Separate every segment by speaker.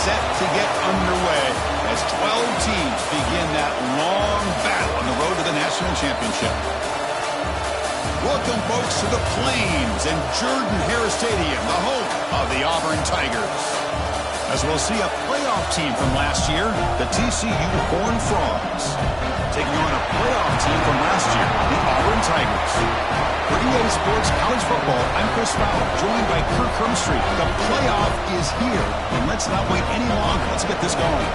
Speaker 1: set to get underway as 12 teams begin that long battle on the road to the national championship. Welcome, folks, to the Plains and Jordan-Hare Stadium, the home of the Auburn Tigers. As we'll see a playoff team from last year, the TCU Horned Frogs, taking on a playoff team from last year, the Auburn Tigers. For EA Sports College Football, I'm Chris Fowler, joined by Kirk Hermstreet. The playoff is here, and let's not wait any longer. Let's get this going.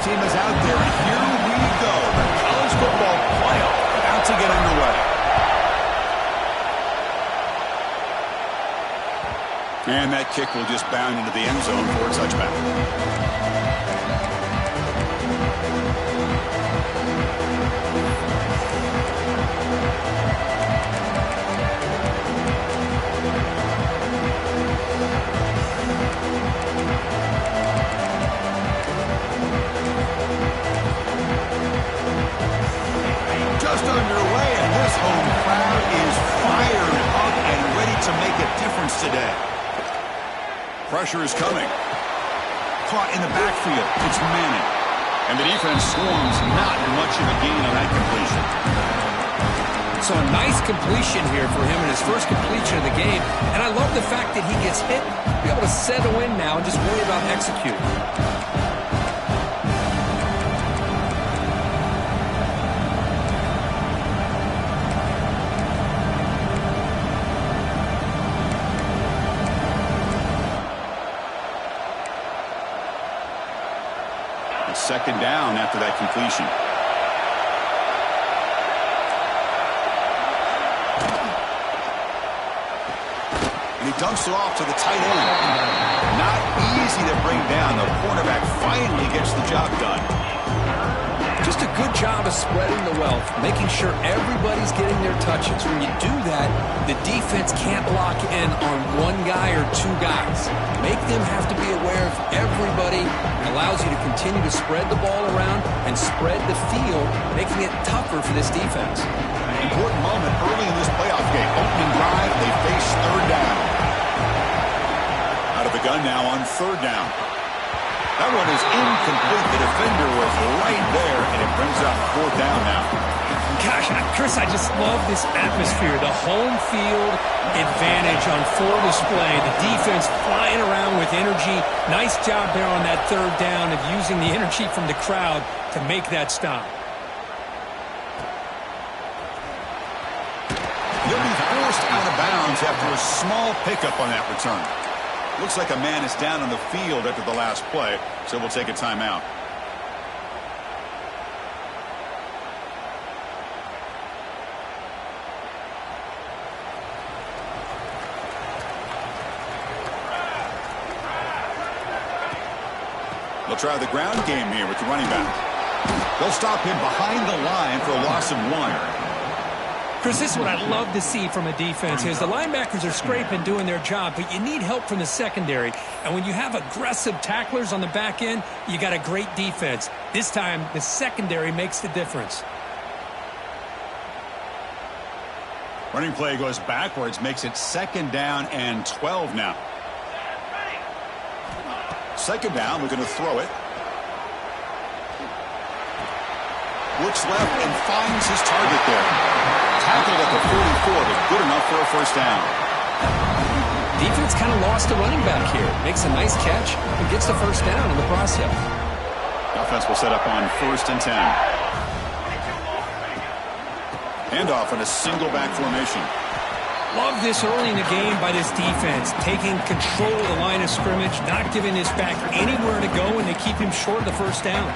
Speaker 1: Team is out there, and here we go. The college football playoff about to get underway. And that kick will just bound into the end zone for a touchback. Underway, and this home crowd is fired up and ready to make a difference today. Pressure is coming. Caught in the backfield. It's Manning. And the defense swarms, not much of a gain on that completion.
Speaker 2: So a nice completion here for him in his first completion of the game. And I love the fact that he gets hit, be able to settle in now and just worry about executing.
Speaker 1: Second down after that completion. And he dumps it off to the tight end. Not easy to bring down. The cornerback finally gets the job done.
Speaker 2: Just a good job of spreading the wealth, making sure everybody's getting their touches. When you do that, the defense can't lock in on one guy or two guys. Make them have to be aware of everybody. It allows you to continue to spread the ball around and spread the field, making it tougher for this defense.
Speaker 1: An important moment early in this playoff game. Opening drive, they face third down. Out of the gun now on third down. That one is incomplete. The defender was right there, and it brings up fourth down now.
Speaker 2: Gosh, Chris, I just love this atmosphere. The home field advantage on full display. The defense flying around with energy. Nice job there on that third down of using the energy from the crowd to make that stop.
Speaker 1: He'll be forced out of bounds after a small pickup on that return. Looks like a man is down on the field after the last play, so we'll take a timeout. They'll try the ground game here with the running back. They'll stop him behind the line for a loss of 1.
Speaker 2: Chris, this is what I love to see from a defense is the linebackers are scraping, doing their job, but you need help from the secondary. And when you have aggressive tacklers on the back end, you got a great defense. This time, the secondary makes the difference.
Speaker 1: Running play goes backwards, makes it second down and 12 now. Second down, we're going to throw it. Looks left and finds his target there. Tackled at the 44, but good enough for a first down.
Speaker 2: Defense kind of lost a running back here. Makes a nice catch and gets the first down in the process.
Speaker 1: Offense will set up on 1st and 10. Handoff in a single back formation.
Speaker 2: Love this early in the game by this defense, taking control of the line of scrimmage, not giving this back anywhere to go, and they keep him short of the first down.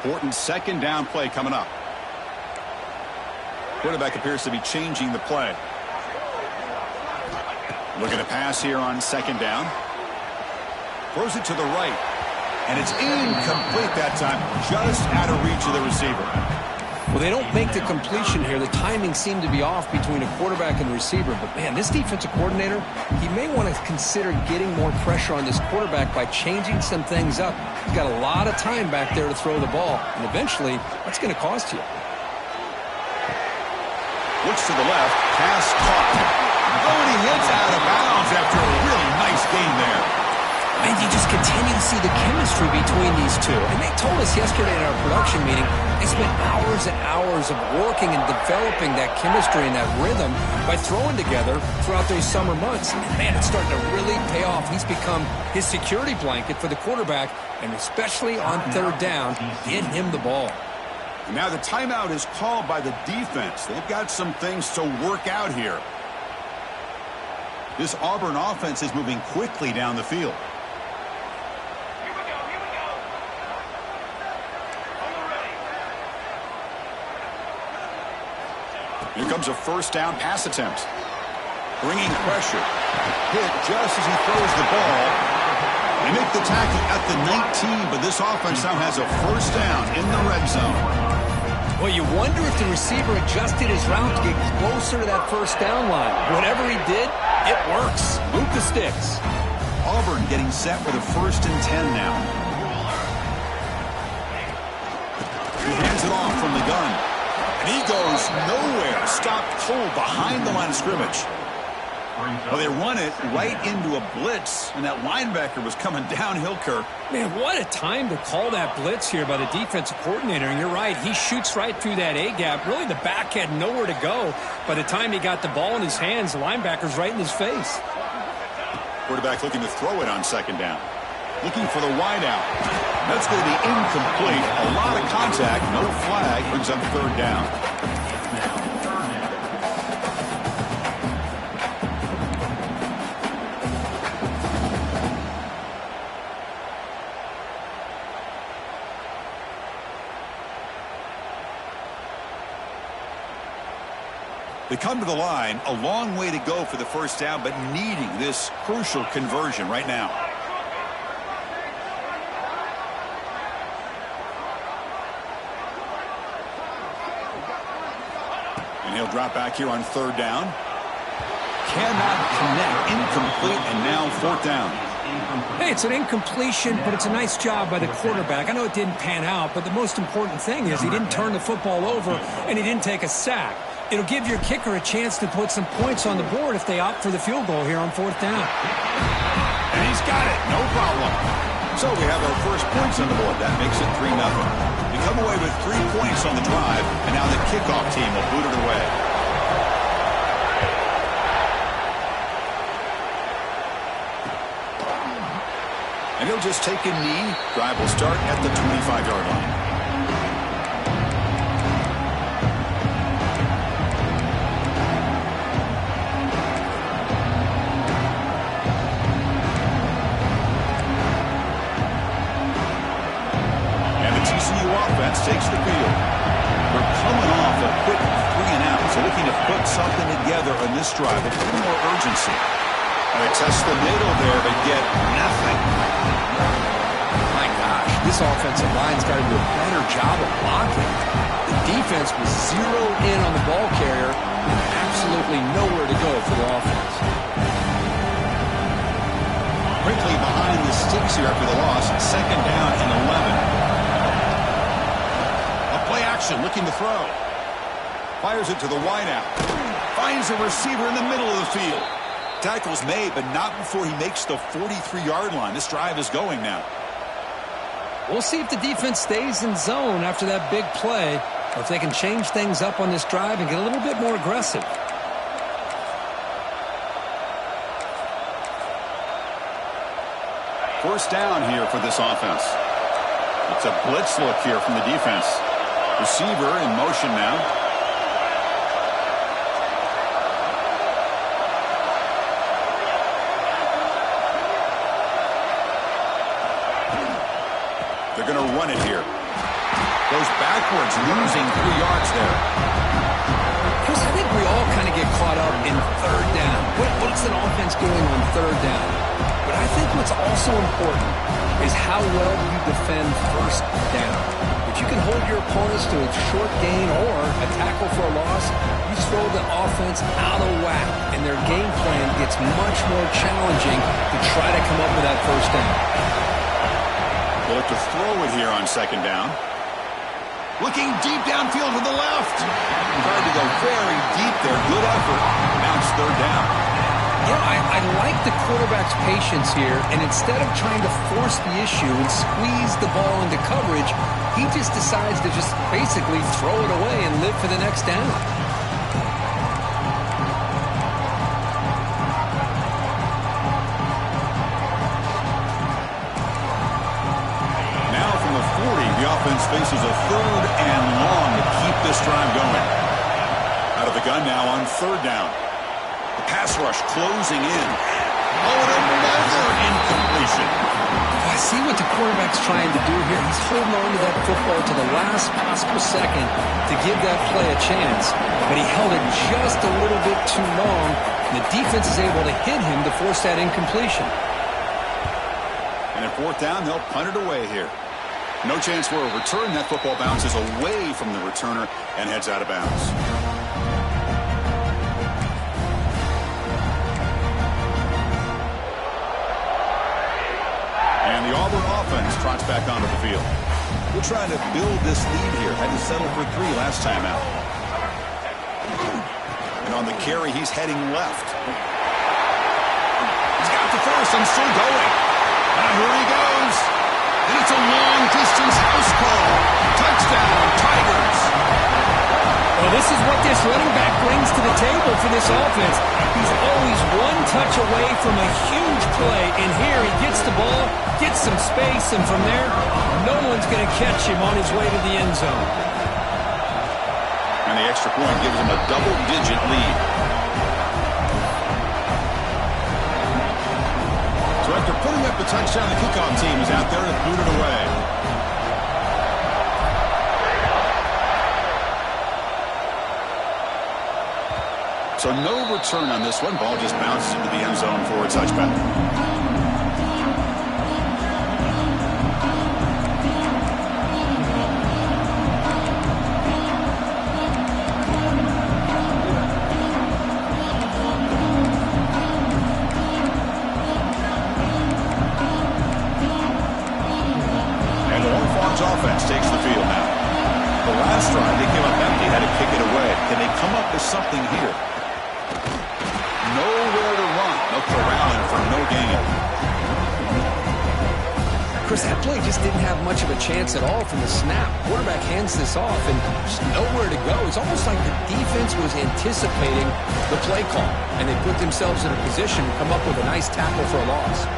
Speaker 1: important second down play coming up. Quarterback appears to be changing the play. Looking to pass here on second down. Throws it to the right. And it's incomplete that time. Just out of reach of the receiver.
Speaker 2: Well, they don't make the completion here. The timing seemed to be off between a quarterback and receiver. But, man, this defensive coordinator, he may want to consider getting more pressure on this quarterback by changing some things up. He's got a lot of time back there to throw the ball. And eventually, that's going to cost you.
Speaker 1: Looks to the left. Pass caught. Oh, and he hits out of bounds after a really nice gain there.
Speaker 2: And you just continue to see the chemistry between these two. And they told us yesterday in our production meeting, they spent hours and hours of working and developing that chemistry and that rhythm by throwing together throughout those summer months. And, man, it's starting to really pay off. He's become his security blanket for the quarterback, and especially on third down, get him the ball.
Speaker 1: And now the timeout is called by the defense. They've got some things to work out here. This Auburn offense is moving quickly down the field. Here comes a first down pass attempt. Bringing pressure. Hit just as he throws the ball. They make the tackle at the 19, but this offense now has a first down in the red zone.
Speaker 2: Well, you wonder if the receiver adjusted his route to get closer to that first down line. Whatever he did, it works. Move the sticks.
Speaker 1: Auburn getting set for the 1st and 10 now. He hands it off from the gun. And he goes nowhere. Stopped cold behind the line of scrimmage. Well, they run it right into a blitz, and that linebacker was coming downhill, Kirk.
Speaker 2: Man, what a time to call that blitz here by the defensive coordinator. And you're right, he shoots right through that A-gap. Really, the back had nowhere to go. By the time he got the ball in his hands, the linebacker's right in his face.
Speaker 1: Quarterback looking to throw it on second down. Looking for the wideout. That's going to be incomplete. A lot of contact, no flag, brings up third down. They come to the line, a long way to go for the first down, but needing this crucial conversion right now. And he'll drop back here on third down. Cannot connect, incomplete, and now fourth down.
Speaker 2: Hey, it's an incompletion, but it's a nice job by the quarterback. I know it didn't pan out, but the most important thing is he didn't turn the football over and he didn't take a sack. It'll give your kicker a chance to put some points on the board if they opt for the field goal here on fourth down.
Speaker 1: And he's got it, no problem. So we have our first points on the board. That makes it 3-0. We come away with 3 points on the drive, and now the kickoff team will boot it away. And he'll just take a knee. Drive will start at the 25-yard line. Takes the field. We're coming off a quick 3-and-out, so looking to put something together on this drive with a little more urgency. And they test the middle there, but get nothing.
Speaker 2: My gosh, this offensive line's got to do a better job of blocking. The defense was zeroed in on the ball carrier with absolutely nowhere to go for the offense.
Speaker 1: Quickly behind the sticks here after the loss. Second down and 11. Play action, looking to throw. Fires it to the wideout. Finds a receiver in the middle of the field. Tackle's made, but not before he makes the 43-yard line. This drive is going now.
Speaker 2: We'll see if the defense stays in zone after that big play, or if they can change things up on this drive and get a little bit more aggressive.
Speaker 1: First down here for this offense. It's a blitz look here from the defense. Receiver in motion now. They're going to run it here. Goes backwards, losing 3 yards there.
Speaker 2: Chris, I think we all kind of get caught up in third down. What's an offense doing on third down? But I think what's also important is how well you defend first down. If you can hold your opponents to a short gain or a tackle for a loss, you throw the offense out of whack, and their game plan gets much more challenging to try to come up with that first down.
Speaker 1: They'll have to throw it here on second down. Looking deep downfield to the left. Tried to go very deep there. Good effort. Now it's third down.
Speaker 2: You know, I like the quarterback's patience here, and instead of trying to force the issue and squeeze the ball into coverage, he just decides to just basically throw it away and live for the next down.
Speaker 1: Now from the 40, the offense faces a third and long to keep this drive going. Out of the gun now on third down. The pass rush closing in. Oh, and another incompletion.
Speaker 2: I see what the quarterback's trying to do here. He's holding on to that football to the last possible second to give that play a chance. But he held it just a little bit too long, and the defense is able to hit him to force that incompletion.
Speaker 1: And at fourth down, they'll punt it away here. No chance for a return. That football bounces away from the returner and heads out of bounds. And the Auburn offense trots back onto the field. We're trying to build this lead here. Had to settle for 3 last time out. And on the carry, he's heading left. He's got the first and still going. And here he goes. And it's a long-distance house call. Touchdown, Tigers.
Speaker 2: Well, this is what this running back brings to the table for this offense. He's always one touch away from a huge play, and here he gets the ball, gets some space, and from there, no one's going to catch him on his way to the end zone.
Speaker 1: And the extra point gives him a double-digit lead. So after putting up the touchdown, the kickoff team is out there to boot it away. So no return on this one. Ball just bounces into the end zone for a touchback. And the Hornets offense takes the field now. The last drive, they came up empty, had to kick it away. Can they come up with something here? Nowhere to run. No corralling for no gain.
Speaker 2: Chris, that play just didn't have much of a chance at all from the snap. Quarterback hands this off, and there's nowhere to go. It's almost like the defense was anticipating the play call, and they put themselves in a position to come up with a nice tackle for a loss.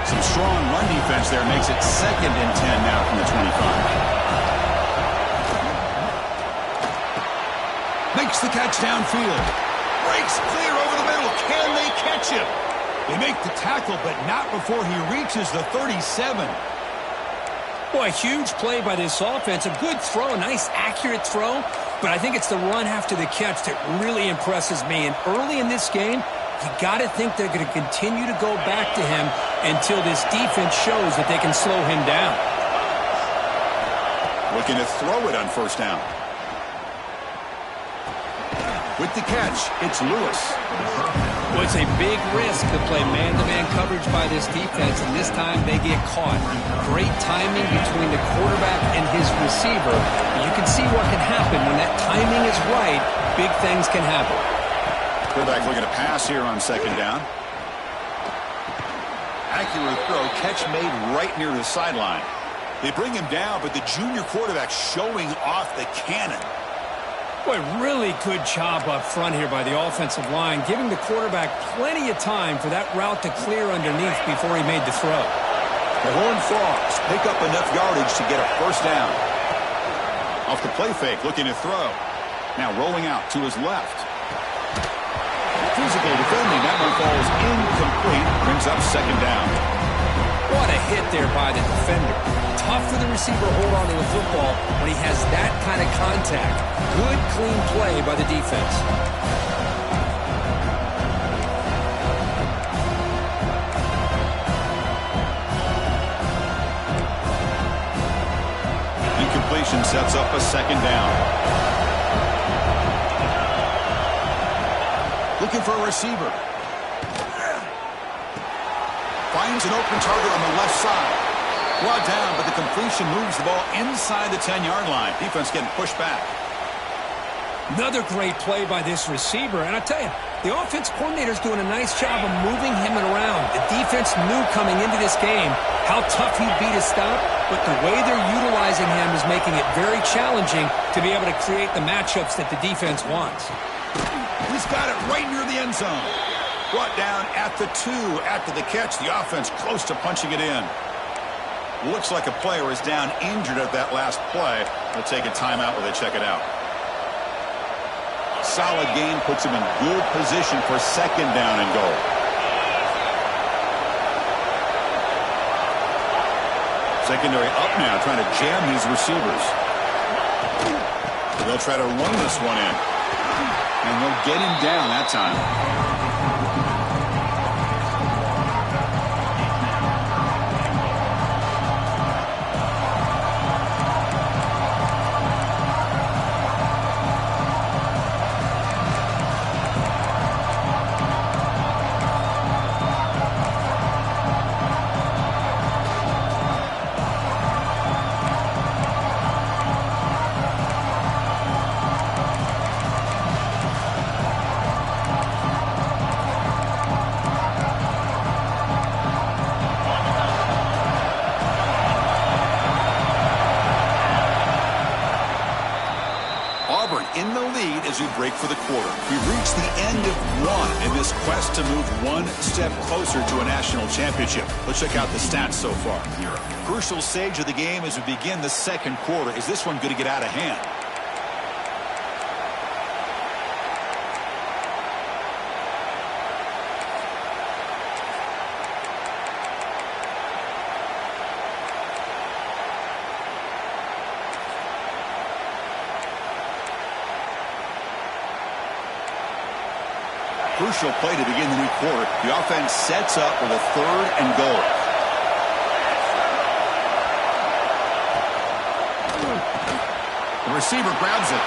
Speaker 1: Some strong run defense there makes it 2nd and 10 now from the 25. Makes the catch downfield. Breaks clear over the middle. Can they catch him? They make the tackle, but not before he reaches the 37.
Speaker 2: Boy, a huge play by this offense. A good throw, a nice accurate throw. But I think it's the run after the catch that really impresses me. And early in this game, you got to think they're going to continue to go back to him until this defense shows that they can slow him down.
Speaker 1: Looking to throw it on first down. With the catch, it's Lewis.
Speaker 2: Well, it's a big risk to play man-to-man coverage by this defense, and this time they get caught. Great timing between the quarterback and his receiver. You can see what can happen when that timing is right. Big things can happen.
Speaker 1: Quarterback looking to pass here on second down. Accurate throw, catch made right near the sideline. They bring him down, but the junior quarterback showing off the cannon.
Speaker 2: Boy, really good job up front here by the offensive line, giving the quarterback plenty of time for that route to clear underneath before he made the throw.
Speaker 1: The Horned Frogs pick up enough yardage to get a first down. Off the play fake, looking to throw. Now rolling out to his left. Physical defending, that one falls incomplete, brings up second down.
Speaker 2: What a hit there by the defender. tough for the receiver to hold on to the football when he has that kind of contact. Good, clean play by the defense.
Speaker 1: Incompletion sets up a second down. Looking for a receiver. Finds an open target on the left side. Brought down, but the completion moves the ball inside the 10-yard line. Defense getting pushed back.
Speaker 2: Another great play by this receiver. And I tell you, the offense coordinator's doing a nice job of moving him around. The defense knew coming into this game how tough he'd be to stop, but the way they're utilizing him is making it very challenging to be able to create the matchups that the defense wants.
Speaker 1: He's got it right near the end zone. Brought down at the 2 after the catch. The offense close to punching it in. Looks like a player is down injured at that last play. They'll take a timeout while they check it out. Solid gain puts him in good position for second down and goal. Secondary up now, trying to jam these receivers. They'll try to run this one in. And they'll get him down that time. Auburn in the lead as we break for the quarter. We've reached the end of one in this quest to move one step closer to a national championship. Let's check out the stats so far. Crucial stage of the game as we begin the second quarter. Is this one going to get out of hand? Crucial play to begin the new quarter. The offense sets up with a 3rd and goal. The receiver grabs it.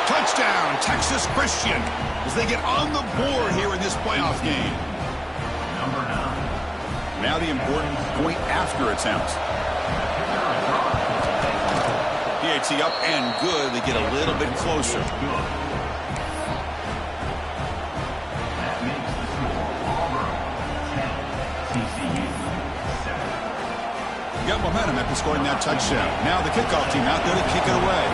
Speaker 1: Touchdown, Texas Christian, as they get on the board here in this playoff game. Number 9. Now the important point after attempt. PAT up and good. They get a little bit closer. Got momentum after scoring that touchdown. Now the kickoff team out there to kick it away.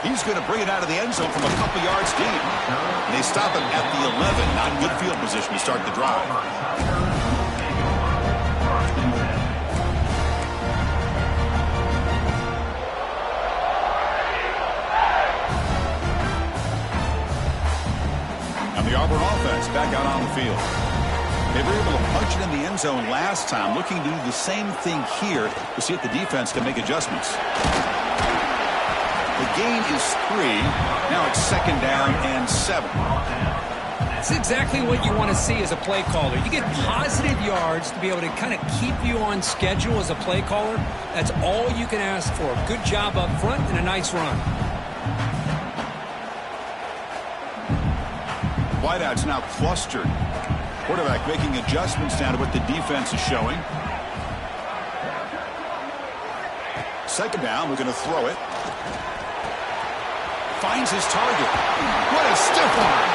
Speaker 1: He's going to bring it out of the end zone from a couple yards deep. And they stop him at the 11. Not in good field position to start the drive. The Auburn offense back out on the field. They were able to punch it in the end zone last time. Looking to do the same thing here to see if the defense can make adjustments. The gain is 3. Now it's 2nd down and 7.
Speaker 2: That's exactly what you want to see as a play caller. You get positive yards to be able to kind of keep you on schedule as a play caller. That's all you can ask for. Good job up front and a nice run.
Speaker 1: Wideouts now clustered. Quarterback making adjustments down to what the defense is showing. 2nd down, we're going to throw it. Finds his target. What a stiff arm.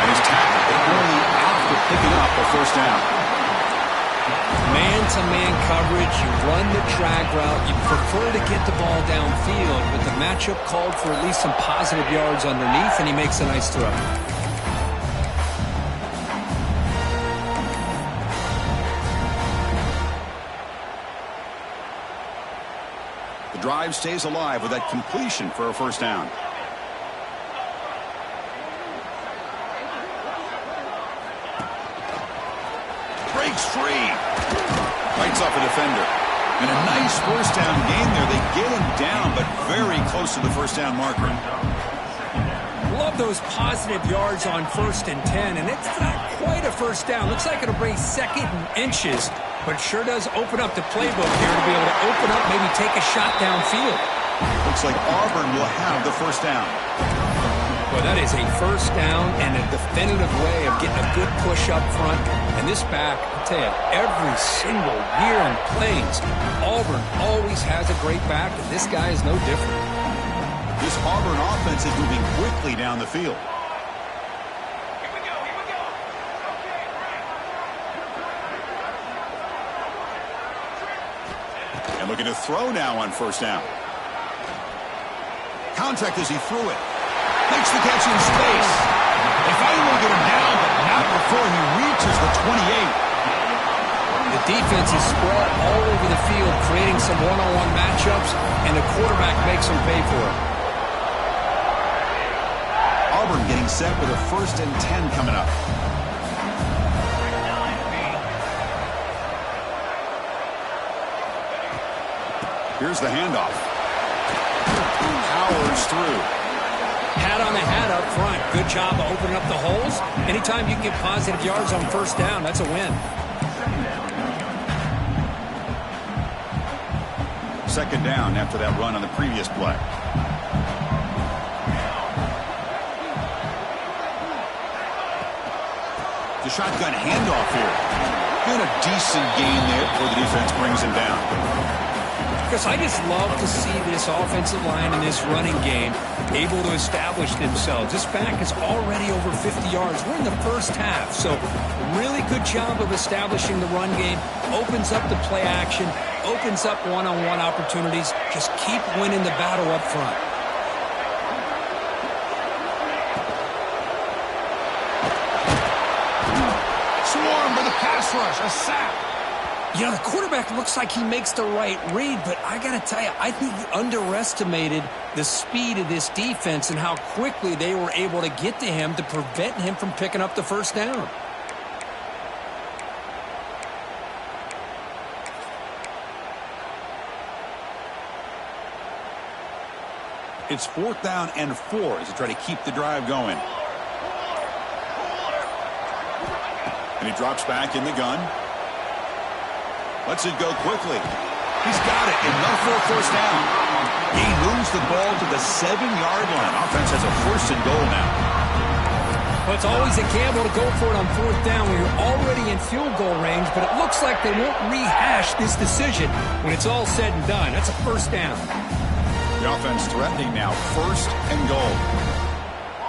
Speaker 1: And he's tackled, but only after picking up a 1st down.
Speaker 2: Man-to-man coverage, you run the drag route, you prefer to get the ball downfield, but the matchup called for at least some positive yards underneath, and he makes a nice throw.
Speaker 1: The drive stays alive with that completion for a 1st down. the defender. And a nice first down gain there. They get him down, but very close to the first down marker.
Speaker 2: Love those positive yards on 1st and 10, and it's not quite a first down. Looks like it'll bring 2nd and inches, but sure does open up the playbook here to be able to open up, maybe take a shot downfield.
Speaker 1: Looks like Auburn will have the first down.
Speaker 2: Well, that is a first down and a definitive way of getting a good push up front. And this back, I tell you, every single year in plays, Auburn always has a great back, and this guy is no different.
Speaker 1: This Auburn offense is moving quickly down the field. And looking to throw now on first down. Contact as he threw it. Makes the catch in space. They finally will get him down, but not before he reaches the 28.
Speaker 2: The defense is spread all over the field, creating some one-on-one matchups, and the quarterback makes them pay for it.
Speaker 1: Auburn getting set with a 1st and 10 coming up. Here's the handoff. Powers through.
Speaker 2: Hat on the hat up front. Good job of opening up the holes. Anytime you can get positive yards on first down, that's a win.
Speaker 1: 2nd down after that run on the previous play. The shotgun handoff here. And a decent gain there before the defense brings him down.
Speaker 2: Because I just love to see this offensive line in this running game able to establish themselves. This back is already over 50 yards. We're in the first half, so really good job of establishing the run game. Opens up the play action, opens up one-on-one opportunities. Just keep winning the battle up front.
Speaker 1: Swarm for the pass rush, a sack.
Speaker 2: You know, the quarterback looks like he makes the right read, but I got to tell you, I think he underestimated the speed of this defense and how quickly they were able to get to him to prevent him from picking up the first down.
Speaker 1: It's 4th down and 4 as they try to keep the drive going. And he drops back in the gun. Lets it go quickly. He's got it. Enough for a first down. He moves the ball to the 7-yard line. Offense has a 1st and goal now.
Speaker 2: Well, it's always a gamble to go for it on 4th down when you're already in field goal range, but it looks like they won't rehash this decision when it's all said and done. That's a first down.
Speaker 1: The offense threatening now. 1st and goal.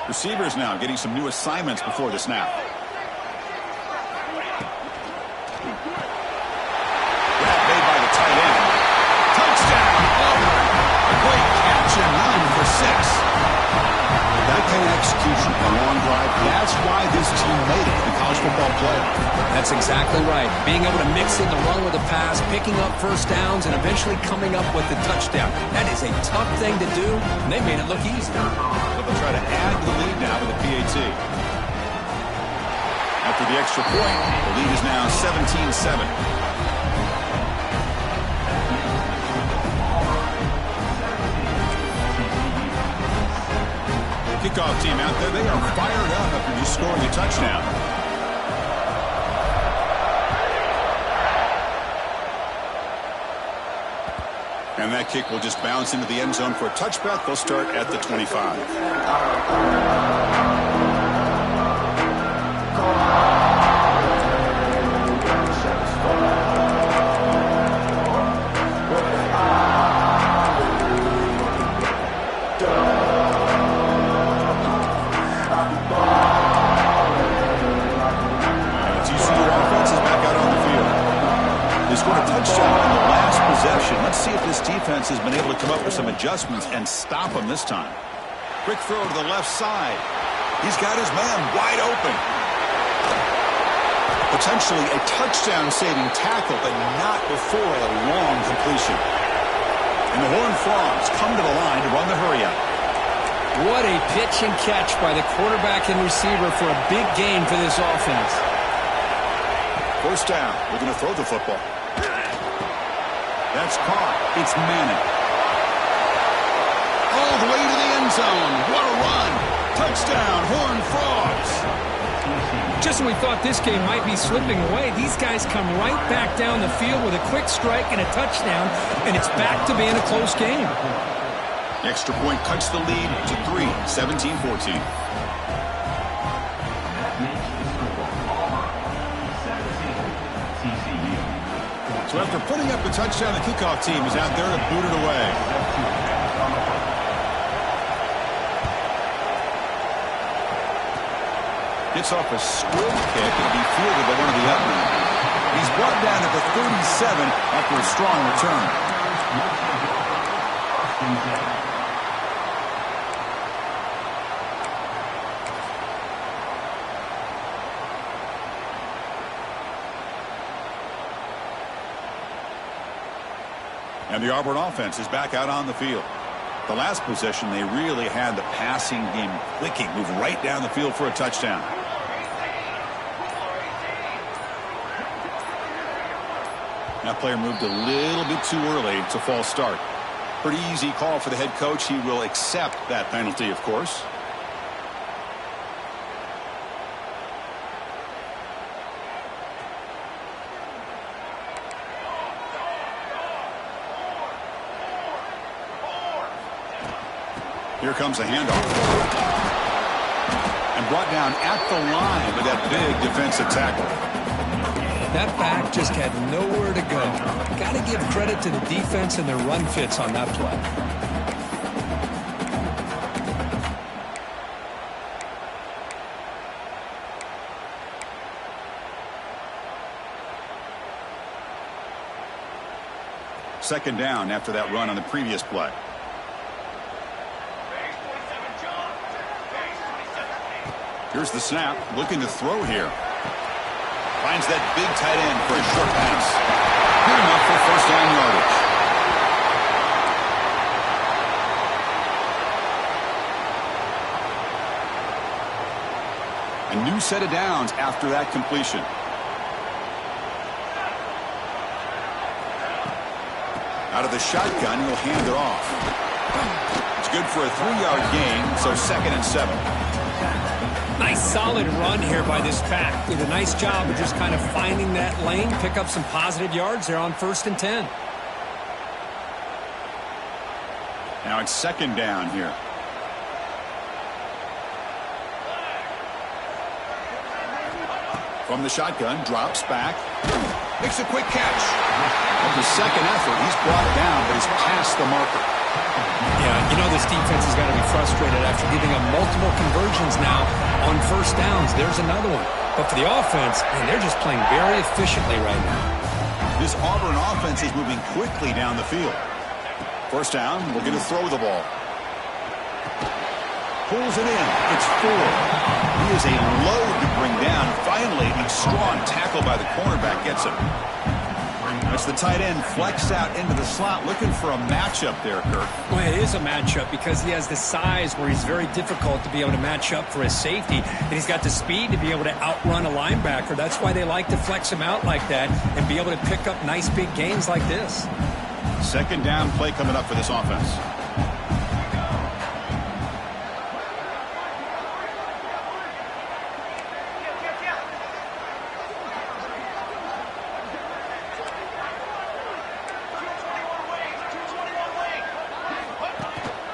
Speaker 1: Receivers now getting some new assignments before the snap. That kind of execution, a long drive, that's why this team made it in the college football playoff.
Speaker 2: That's exactly right. Being able to mix in the run with the pass, picking up first downs, and eventually coming up with the touchdown. That is a tough thing to do, and they made it look easy.
Speaker 1: So they'll try to add to the lead now with a PAT. After the extra point, the lead is now 17-7. Kickoff team out there, they are fired up after just scoring a touchdown. And that kick will just bounce into the end zone for a touchback. They'll start at the 25. Scored a touchdown on the last possession. Let's see if this defense has been able to come up with some adjustments and stop them this time. Quick throw to the left side. He's got his man wide open. Potentially a touchdown-saving tackle, but not before a long completion. And the Horned Frogs come to the line to run the hurry-up.
Speaker 2: What a pitch and catch by the quarterback and receiver for a big gain for this offense.
Speaker 1: First down. We're going to throw the football. That's caught. It's Manning. All the way to the end zone. What a run. Touchdown, Horned Frogs.
Speaker 2: Just when we thought this game might be slipping away, these guys come right back down the field with a quick strike and a touchdown, and it's back to being a close game.
Speaker 1: Extra point cuts the lead to 3, 17-14. So after putting up the touchdown, the kickoff team is out there to boot it away. Gets off a squib kick and be fielded by one of the Upmen. He's brought down at the 37 after a strong return. And the Auburn offense is back out on the field. The last possession, they really had the passing game clicking. Move right down the field for a touchdown. That player moved a little bit too early. It's a false start. Pretty easy call for the head coach. He will accept that penalty, of course. Here comes a handoff. And brought down at the line with that big defensive tackle.
Speaker 2: That back just had nowhere to go. Got to give credit to the defense and their run fits on that play.
Speaker 1: Second down after that run on the previous play. Here's the snap, looking to throw here. Finds that big tight end for a short pass. Good enough for first down yardage. A new set of downs after that completion. Out of the shotgun, he'll hand it off. It's good for a 3-yard gain, so 2nd and 7.
Speaker 2: Nice solid run here by this pack. Did a nice job of just kind of finding that lane, pick up some positive yards there on 1st and 10.
Speaker 1: Now it's 2nd down here. From the shotgun, drops back. Makes a quick catch. Of the second effort, he's brought it down, but he's past the marker.
Speaker 2: Yeah, you know this defense has got to be frustrated after giving up multiple conversions now on 1st downs. There's another one. But for the offense, man, they're just playing very efficiently right now.
Speaker 1: This Auburn offense is moving quickly down the field. 1st down, we're going to throw the ball. Pulls it in. It's 4. He is a load to bring down. Finally, a strong tackle by the cornerback gets him. As the tight end flexed out into the slot, looking for a matchup there, Kirk.
Speaker 2: Well, it is a matchup because he has the size where he's very difficult to be able to match up for his safety, and he's got the speed to be able to outrun a linebacker. That's why they like to flex him out like that and be able to pick up nice big gains like this.
Speaker 1: 2nd down play coming up for this offense.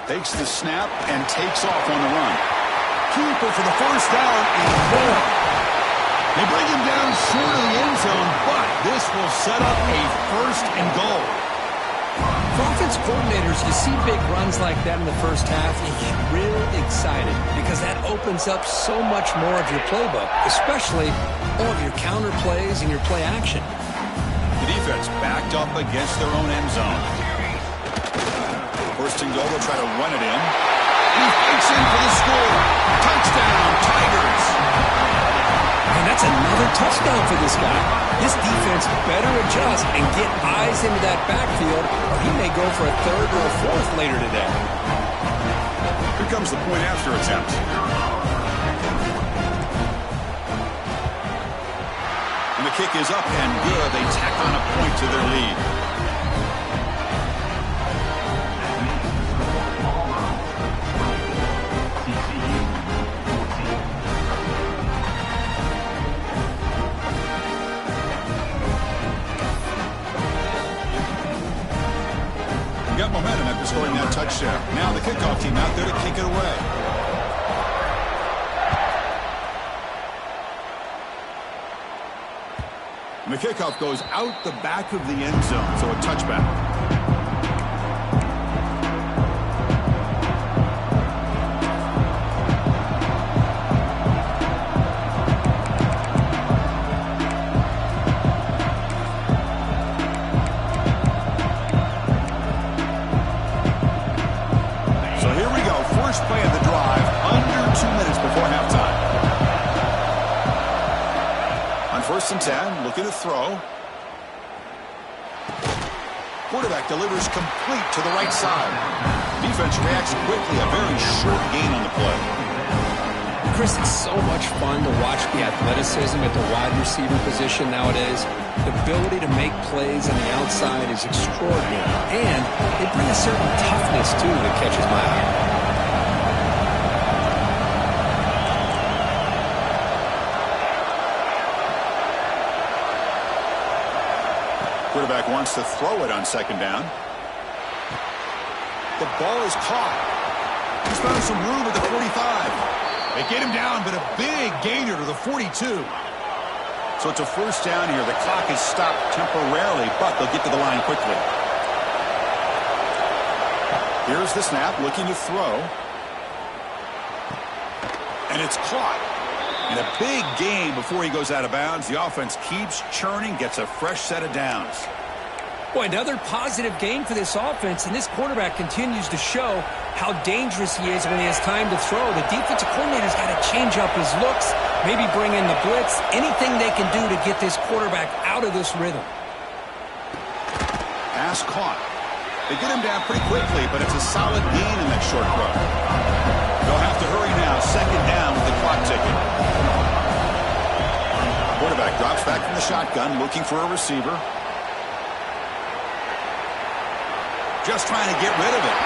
Speaker 1: Takes the snap and takes off on the run. Keeper for the 1st down and more. They bring him down short of the end zone, but this will set up a 1st and goal.
Speaker 2: For offense coordinators, you see big runs like that in the 1st half, you get real excited because that opens up so much more of your playbook, especially all of your counter plays and your play action.
Speaker 1: The defense backed up against their own end zone. 1st and goal, they'll try to run it in. He fights in for the score. Touchdown, Tigers.
Speaker 2: And that's another touchdown for this guy. This defense better adjust and get eyes into that backfield, or he may go for a 3rd or a 4th later today.
Speaker 1: Here comes the point after attempt. And the kick is up and good. They tack on a point to their lead. touchdown. Now the kickoff team out there to kick it away. And the kickoff goes out the back of the end zone, so a touchback. Play of the drive, under 2 minutes before halftime. On 1st and 10, looking to throw. Quarterback delivers complete to the right side. Defense reacts quickly, a very short gain on the play.
Speaker 2: Chris, it's so much fun to watch the athleticism at the wide receiver position nowadays. The ability to make plays on the outside is extraordinary, and they bring a certain toughness, too, that catches my eye.
Speaker 1: Quarterback wants to throw it on 2nd down. The ball is caught. He's found some room at the 45. They get him down, but a big gainer to the 42. So it's a 1st down here. The clock is stopped temporarily, but they'll get to the line quickly. Here's the snap, looking to throw. And it's caught. And a big gain before he goes out of bounds. The offense keeps churning, gets a fresh set of downs.
Speaker 2: Boy, another positive gain for this offense, and this quarterback continues to show how dangerous he is when he has time to throw. The defensive coordinator's got to change up his looks, maybe bring in the blitz, anything they can do to get this quarterback out of this rhythm.
Speaker 1: Pass caught. They get him down pretty quickly, but it's a solid gain in that short throw. They'll have to hurry now. 2nd down with the clock ticking. Quarterback drops back from the shotgun, looking for a receiver. Just trying to get rid of it.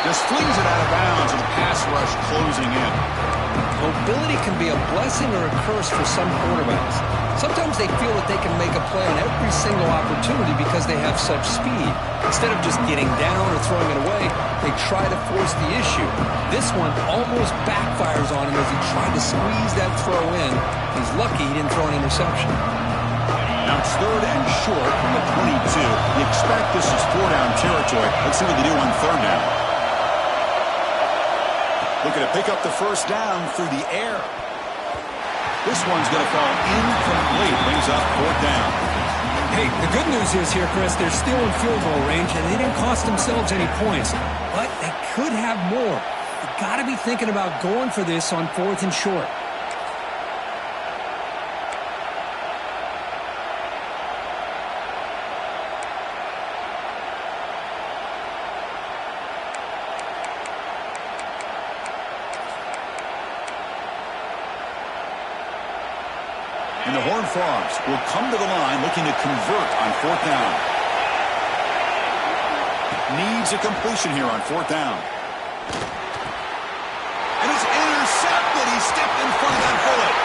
Speaker 1: Just flings it out of bounds, and the pass rush closing in.
Speaker 2: Mobility can be a blessing or a curse for some quarterbacks. Sometimes they feel that they can make a play on every single opportunity because they have such speed. Instead of just getting down or throwing it away, they try to force the issue. This one almost backfires on him as he tried to squeeze that throw in. He's lucky he didn't throw an interception.
Speaker 1: Now it's 3rd and short from the 22. You expect this is 4-down territory. Let's see what they do on 3rd down. Looking to pick up the 1st down through the air. This one's going to fall incomplete. Brings up 4th down.
Speaker 2: Hey, the good news is here, Chris, they're still in field goal range, and they didn't cost themselves any points. But they could have more. You've got to be thinking about going for this on 4th and short.
Speaker 1: And the Horned Frogs will come to the line looking to convert on 4th down. Needs a completion here on 4th down. And it's intercepted. He stepped in front of that bullet.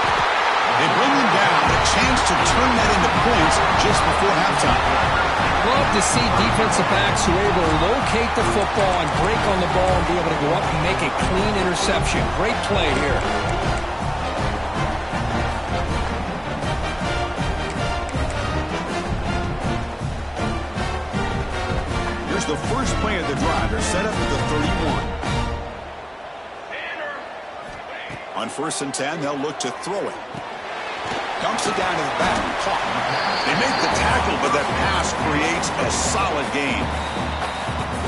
Speaker 1: They bring him down. A chance to turn that into points just before halftime.
Speaker 2: Love to see defensive backs who are able to locate the football and break on the ball and be able to go up and make a clean interception. Great play here.
Speaker 1: The first play of the drive. They're set up at the 31. On 1st and 10, they'll look to throw it. Dumps it down to the back. Caught. They make the tackle, but that pass creates a solid gain.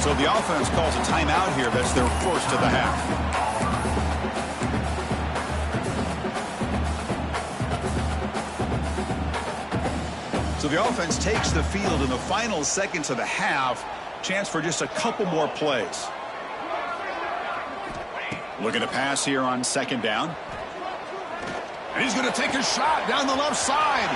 Speaker 1: So the offense calls a timeout here. That's their 1st of the half. So the offense takes the field in the final seconds of the half. Chance for just a couple more plays. Looking to pass here on 2nd down. And he's going to take a shot down the left side.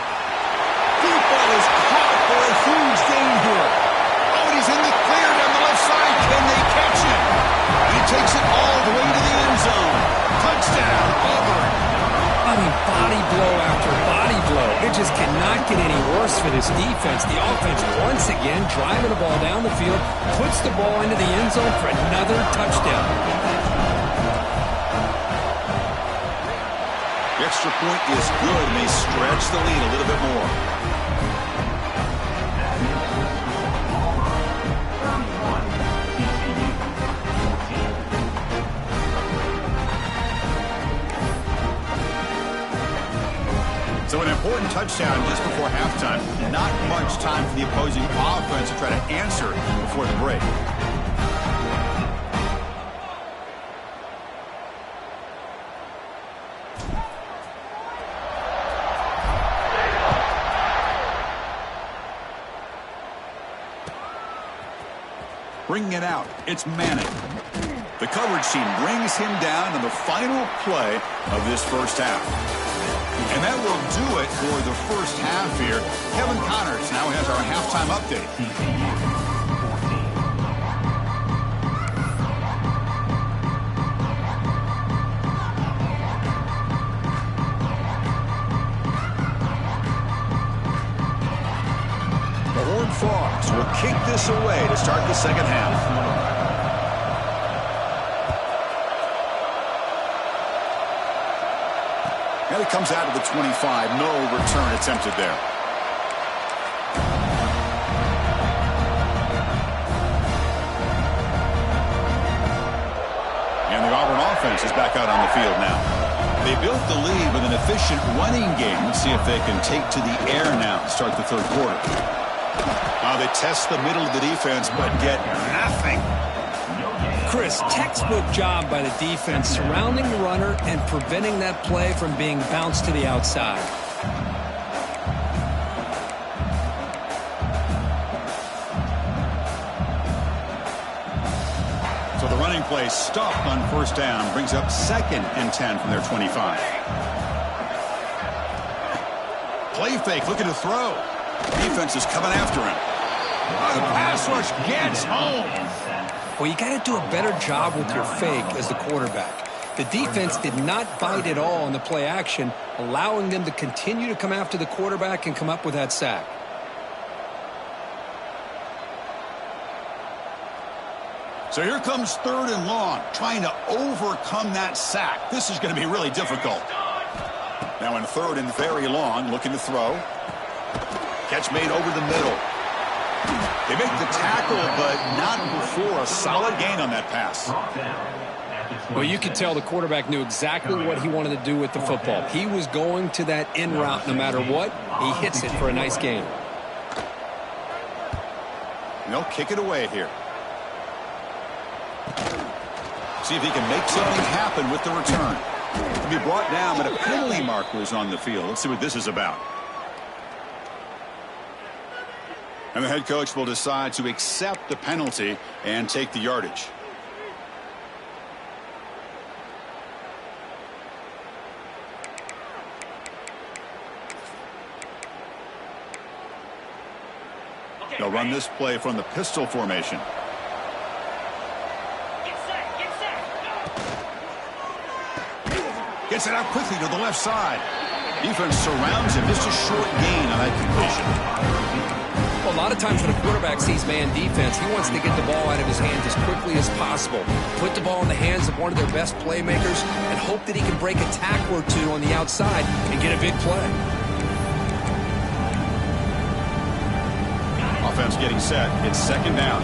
Speaker 1: Deep ball is caught for a huge gain here. Oh, and he's in the clear down the left side. Can they catch him? And he takes it all the way to the end zone. Touchdown, Auburn.
Speaker 2: I mean, body blow after body blow. It just cannot get any worse for this defense. The offense once again driving the ball down the field, puts the ball into the end zone for another touchdown.
Speaker 1: The extra point is good, and they stretch the lead a little bit more. So an important touchdown just before halftime. Not much time for the opposing offense to try to answer before the break. Bringing it out, it's Manning. The coverage team brings him down in the final play of this first half. And that will do it for the first half here. Kevin Connors now has our halftime update. The Horned Frogs will kick this away to start the second half. And it comes out of the 25. No return attempted there. And the Auburn offense is back out on the field now. They built the lead with an efficient running game. Let's see if they can take to the air now to start the third quarter. They test the middle of the defense, but get nothing.
Speaker 2: Chris, textbook job by the defense surrounding the runner and preventing that play from being bounced to the outside.
Speaker 1: So the running play stopped on first down, brings up 2nd and 10 from their 25. Play fake, looking to throw. Defense is coming after him. The pass rush gets home.
Speaker 2: Well, you got to do a better job with your fake as the quarterback. The defense did not bite at all on the play action, allowing them to continue to come after the quarterback and come up with that sack.
Speaker 1: So here comes 3rd and long, trying to overcome that sack. This is going to be really difficult. Now in 3rd and very long, looking to throw. Catch made over the middle. They make the tackle, but not before a solid gain on that pass.
Speaker 2: Well, you could tell the quarterback knew exactly what he wanted to do with the football. He was going to that in route no matter what. He hits it for a nice gain.
Speaker 1: They'll kick it away here. See if he can make something happen with the return. To be brought down, but a penalty marker is on the field. Let's see what this is about. And the head coach will decide to accept the penalty and take the yardage. They'll run this play from the pistol formation. Gets it out quickly to the left side. Defense surrounds him. Just a short gain on that completion.
Speaker 2: Well, a lot of times when a quarterback sees man defense, he wants to get the ball out of his hands as quickly as possible. Put the ball in the hands of one of their best playmakers and hope that he can break a tackle or two on the outside and get a big play.
Speaker 1: Offense getting set. It's 2nd down.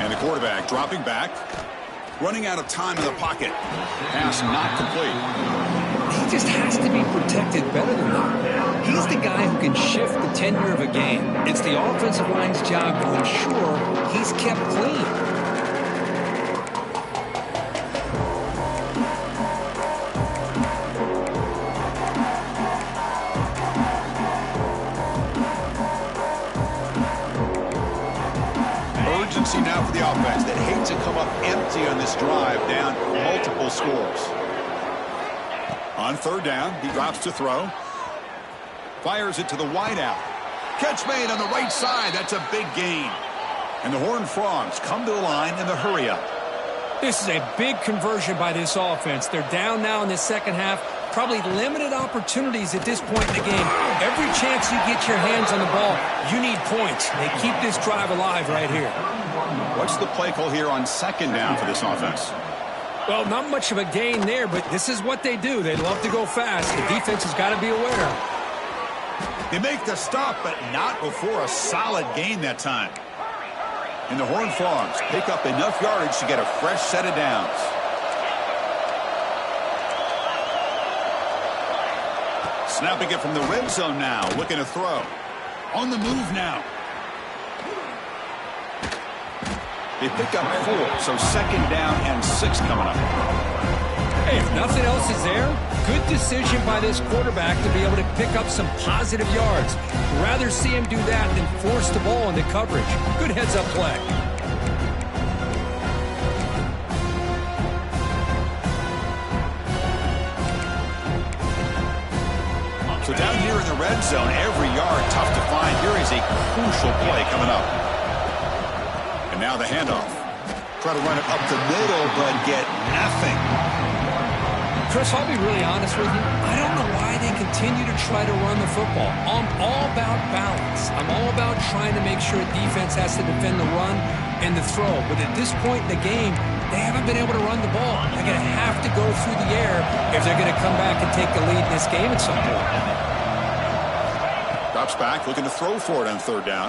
Speaker 1: And the quarterback dropping back. Running out of time in the pocket. Pass not complete.
Speaker 2: He just has to be protected better than that. He's the guy who can shift the tenure of a game. It's the offensive line's job to ensure he's kept clean.
Speaker 1: Urgency now for the offense that hate to come up empty on this drive, down multiple scores. On 3rd down, he drops to throw. Fires it to the wideout. Catch made on the right side. That's a big gain. And the Horned Frogs come to the line in the hurry up.
Speaker 2: This is a big conversion by this offense. They're down now in the second half. Probably limited opportunities at this point in the game. Every chance you get your hands on the ball, you need points. They keep this drive alive right here.
Speaker 1: What's the play call here on second down for this offense?
Speaker 2: Well, not much of a gain there, but this is what they do. They love to go fast. The defense has got to be aware.
Speaker 1: They make the stop, but not before a solid gain that time. And the Horned Frogs pick up enough yardage to get a fresh set of downs. Snapping it from the red zone now, looking to throw. On the move now. They pick up 4, so second down and 6 coming up.
Speaker 2: Hey, if nothing else is there, good decision by this quarterback to be able to pick up some positive yards. Rather see him do that than force the ball into coverage. Good heads-up play.
Speaker 1: So down here in the red zone, every yard tough to find. Here is a crucial play coming up. And now the handoff. Try to run it up the middle, but get nothing.
Speaker 2: Chris, I'll be really honest with you. I don't know why they continue to try to run the football. I'm all about balance. I'm all about trying to make sure a defense has to defend the run and the throw. But at this point in the game, they haven't been able to run the ball. They're going to have to go through the air if they're going to come back and take the lead in this game at some point.
Speaker 1: Drops back, looking to throw for it on third down.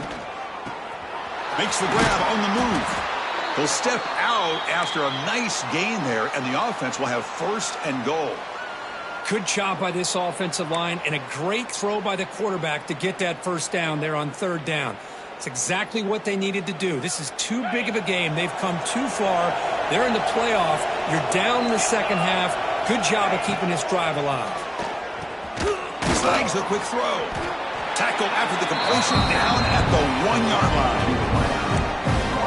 Speaker 1: Makes the grab on the move. He'll step out after a nice gain there, and the offense will have first and goal.
Speaker 2: Good job by this offensive line, and a great throw by the quarterback to get that first down there on third down. It's exactly what they needed to do. This is too big of a game. They've come too far. They're in the playoff. You're down in the second half. Good job of keeping this drive alive.
Speaker 1: Slangs the quick throw. Tackle after the completion down at the 1-yard line.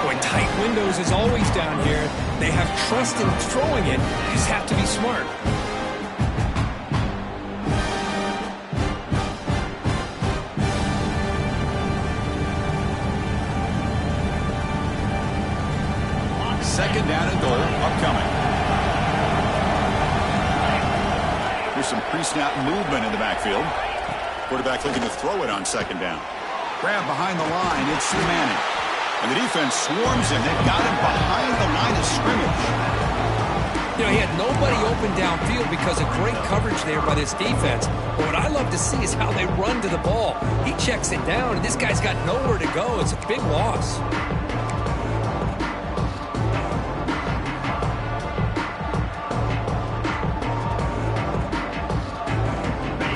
Speaker 2: Boy, tight windows is always down here. They have trust in throwing it. You just have to be smart.
Speaker 1: Second down and goal upcoming. Here's some pre-snap movement in the backfield. Quarterback looking to throw it on second down. Grab behind the line. It's Manning. And the defense swarms him. They've got him behind the line of scrimmage.
Speaker 2: You know, he had nobody open downfield because of great coverage there by this defense. But what I love to see is how they run to the ball. He checks it down, and this guy's got nowhere to go. It's a big loss.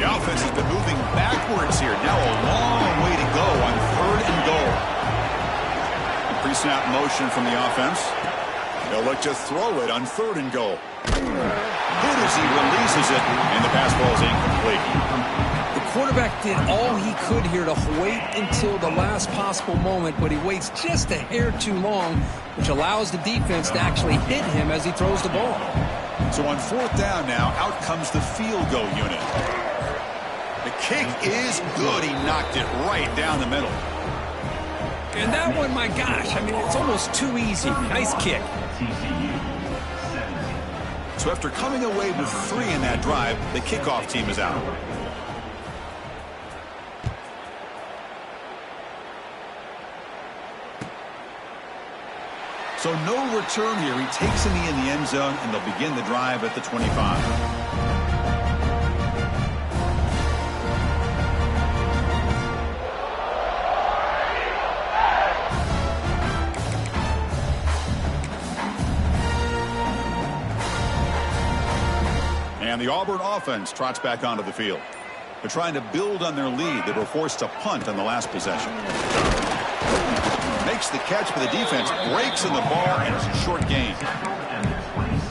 Speaker 1: The offense has been moving backwards here. Now a long way to go on third and goal. Pre-snap motion from the offense. They'll look to throw it on third and goal. Good as he releases it, and the pass ball is incomplete.
Speaker 2: The quarterback did all he could here to wait until the last possible moment, but he waits just a hair too long, which allows the defense to actually hit him as he throws the ball.
Speaker 1: So on fourth down now, out comes the field goal unit. The kick is good. He knocked it right down the middle.
Speaker 2: And that one, my gosh, I mean, it's almost too easy. Nice kick.
Speaker 1: So after coming away with 3 in that drive, the kickoff team is out. So no return here. He takes in the end zone, and they'll begin the drive at the 25. And the Auburn offense trots back onto the field. They're trying to build on their lead. They were forced to punt on the last possession. Makes the catch, but the defense breaks in the ball, and it's a short gain.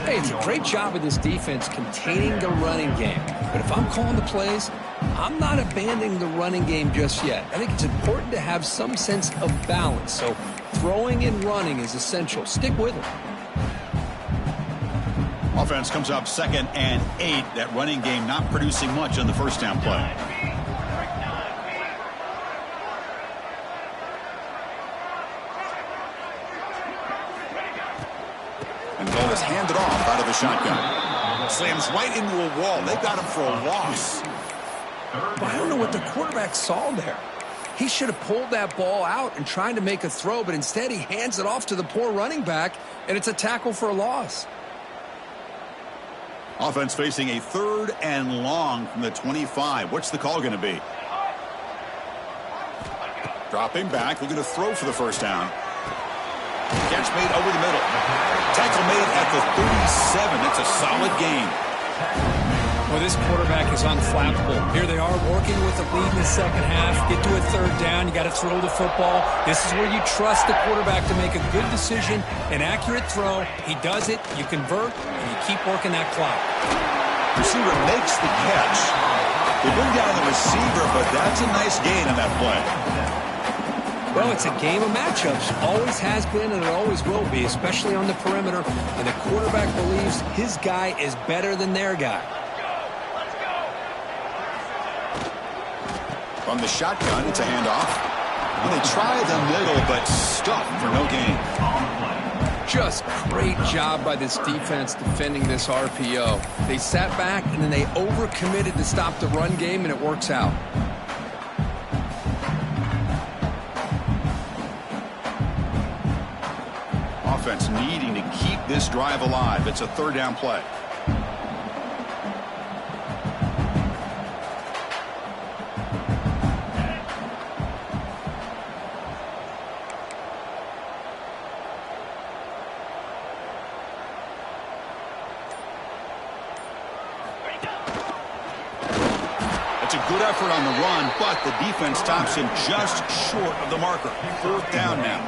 Speaker 2: Hey, it's a great job of this defense containing the running game. But if I'm calling the plays, I'm not abandoning the running game just yet. I think it's important to have some sense of balance. So throwing and running is essential. Stick with it.
Speaker 1: Offense comes up 2nd and 8. That running game not producing much on the first down play. And the ball is handed off out of the shotgun. Slams right into a wall. They got him for a loss.
Speaker 2: But I don't know what the quarterback saw there. He should have pulled that ball out and tried to make a throw, but instead he hands it off to the poor running back, and it's a tackle for a loss.
Speaker 1: Offense facing a 3rd and long from the 25. What's the call going to be? Dropping back, looking to throw for the first down. Catch made over the middle. Tackle made at the 37. It's a solid game.
Speaker 2: Well, this quarterback is unflappable. Here they are working with the lead in the second half. Get to a 3rd down. You got to throw the football. This is where you trust the quarterback to make a good decision, an accurate throw. He does it, you convert, and you keep working that clock.
Speaker 1: Receiver makes the catch. They bring down the receiver, but that's a nice gain on that play.
Speaker 2: Well, it's a game of matchups. Always has been, and it always will be, especially on the perimeter. And the quarterback believes his guy is better than their guy.
Speaker 1: From the shotgun, it's a handoff. And they try the middle, but stuffed for no gain.
Speaker 2: Just great job by this defense defending this RPO. They sat back, and then they overcommitted to stop the run game, and it works out.
Speaker 1: Offense needing to keep this drive alive. It's a 3rd down play. It's a good effort on the run, but the defense stops him just short of the marker. 4th down now.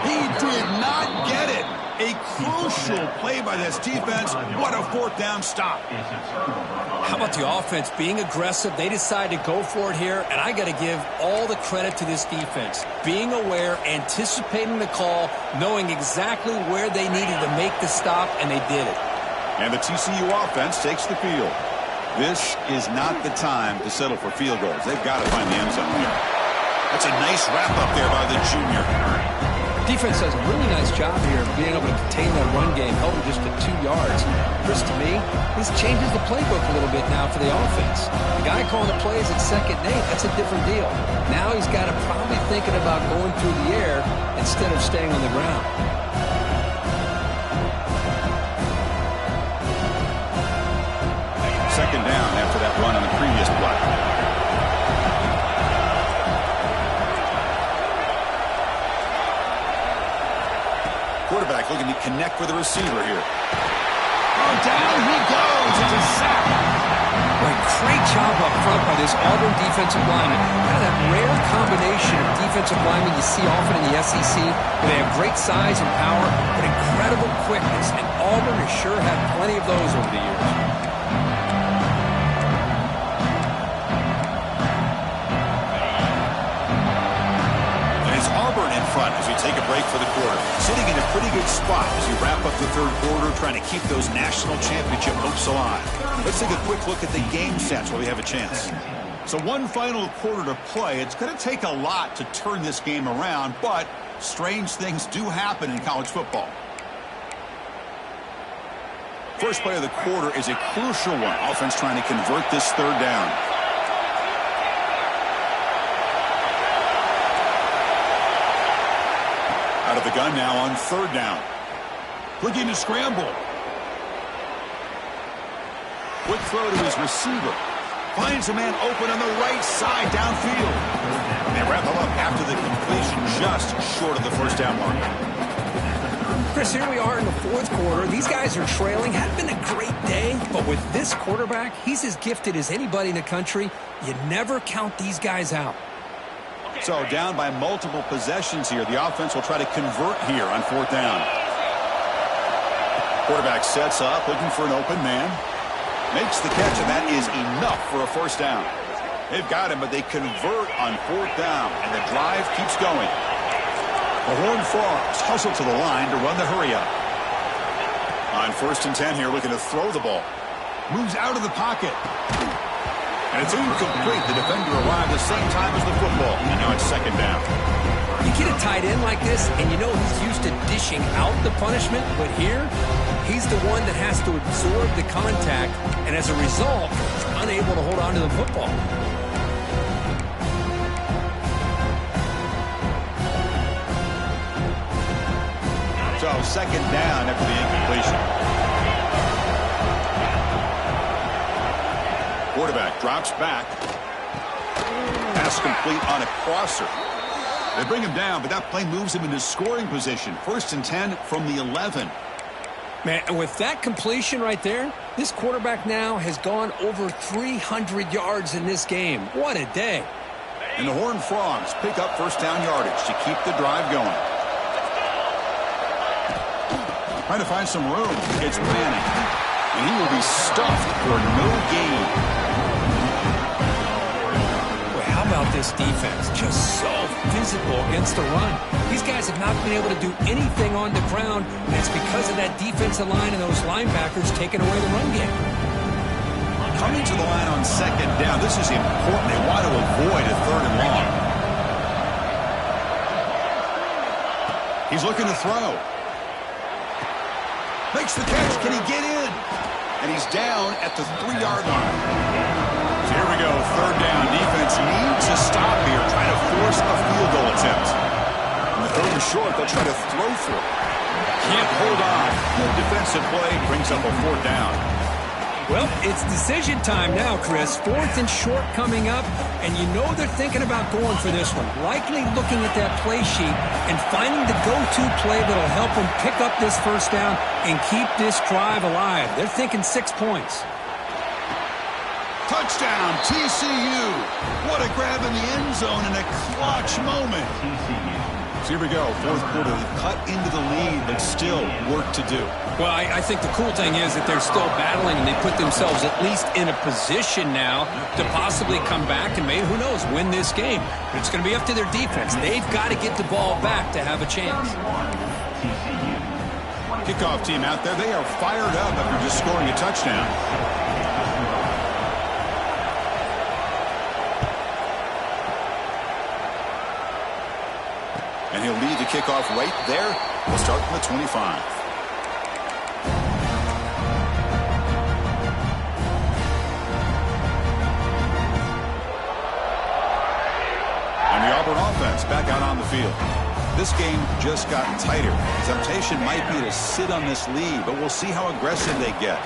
Speaker 1: He did not get it. A crucial play by this defense. What a 4th down stop.
Speaker 2: How about the offense being aggressive? They decide to go for it here, and I got to give all the credit to this defense. Being aware, anticipating the call, knowing exactly where they needed to make the stop, and they did it.
Speaker 1: And the TCU offense takes the field. This is not the time to settle for field goals. They've got to find the end zone here. That's a nice wrap-up there by the junior.
Speaker 2: Defense does a really nice job here of being able to contain that run game, held it just to 2 yards. Chris, to me, this changes the playbook a little bit now for the offense. The guy calling the plays at 2nd and 8, that's a different deal. Now he's got to probably thinking about going through the air instead of staying on the ground.
Speaker 1: Second down after that run on the previous play. Quarterback looking to connect with the receiver here. Oh, down he goes. It's a sack.
Speaker 2: Boy, great job up front by this Auburn defensive lineman. Kind of that rare combination of defensive linemen you see often in the SEC, where they have great size and power, but incredible quickness. And Auburn has sure had plenty of those over the years.
Speaker 1: Front as we take a break for the quarter. Sitting in a pretty good spot as we wrap up the 3rd quarter, trying to keep those national championship hopes alive. Let's take a quick look at the game sets while we have a chance. So one final quarter to play. It's going to take a lot to turn this game around, but strange things do happen in college football. First play of the quarter is a crucial one. Offense trying to convert this 3rd down. Out of the gun now on 3rd down. Looking to scramble. Quick throw to his receiver. Finds a man open on the right side downfield. And they wrap him up after the completion just short of the 1st down mark.
Speaker 2: Chris, here we are in the 4th quarter. These guys are trailing. Hadn't been a great day, but with this quarterback, he's as gifted as anybody in the country. You never count these guys out.
Speaker 1: So down by multiple possessions here. The offense will try to convert here on 4th down. Quarterback sets up, looking for an open man. Makes the catch, and that is enough for a 1st down. They've got him, but they convert on 4th down, and the drive keeps going. The Horned Frogs hustle to the line to run the hurry-up. On 1st and 10 here, looking to throw the ball. Moves out of the pocket. And it's incomplete. The defender arrived the same time as the football. And now it's 2nd down.
Speaker 2: You get a tight end like this, and you know he's used to dishing out the punishment, but here, he's the one that has to absorb the contact, and as a result, he's unable to hold on to the football.
Speaker 1: So second down after the incompletion. Quarterback drops back. Pass complete on a crosser. They bring him down, but that play moves him into scoring position. 1st and 10 from the 11.
Speaker 2: Man, with that completion right there, this quarterback now has gone over 300 yards in this game. What a day.
Speaker 1: And the Horned Frogs pick up first down yardage to keep the drive going. Trying to find some room. It's Manning. And he will be stuffed for no gain.
Speaker 2: Well, how about this defense? Just so physical against the run. These guys have not been able to do anything on the ground, and it's because of that defensive line and those linebackers taking away the run game.
Speaker 1: Coming to the line on second down. This is important. They want to avoid a 3rd and long. He's looking to throw. Makes the catch. Can he get in? And he's down at the 3-yard line. So here we go. 3rd down. Defense needs to stop here. Try to force a field goal attempt. On the 3rd and short, they'll try to throw for it. Can't hold on. Good defensive play brings up a 4th down.
Speaker 2: Well, it's decision time now, Chris. 4th and short coming up, and you know they're thinking about going for this one. Likely looking at that play sheet and finding the go-to play that'll help them pick up this first down and keep this drive alive. They're thinking 6 points.
Speaker 1: Touchdown, TCU. What a grab in the end zone in a clutch moment. So here we go, 4th quarter. They've cut into the lead, but still work to do.
Speaker 2: Well, I think the cool thing is that they're still battling, and they put themselves at least in a position now to possibly come back and maybe, who knows, win this game. But it's going to be up to their defense. They've got to get the ball back to have a chance.
Speaker 1: Kickoff team out there. They are fired up after just scoring a touchdown. And he'll lead the kickoff right there. We'll start from the 25. And the Auburn offense back out on the field. This game just got tighter. The temptation might be to sit on this lead, but we'll see how aggressive they get.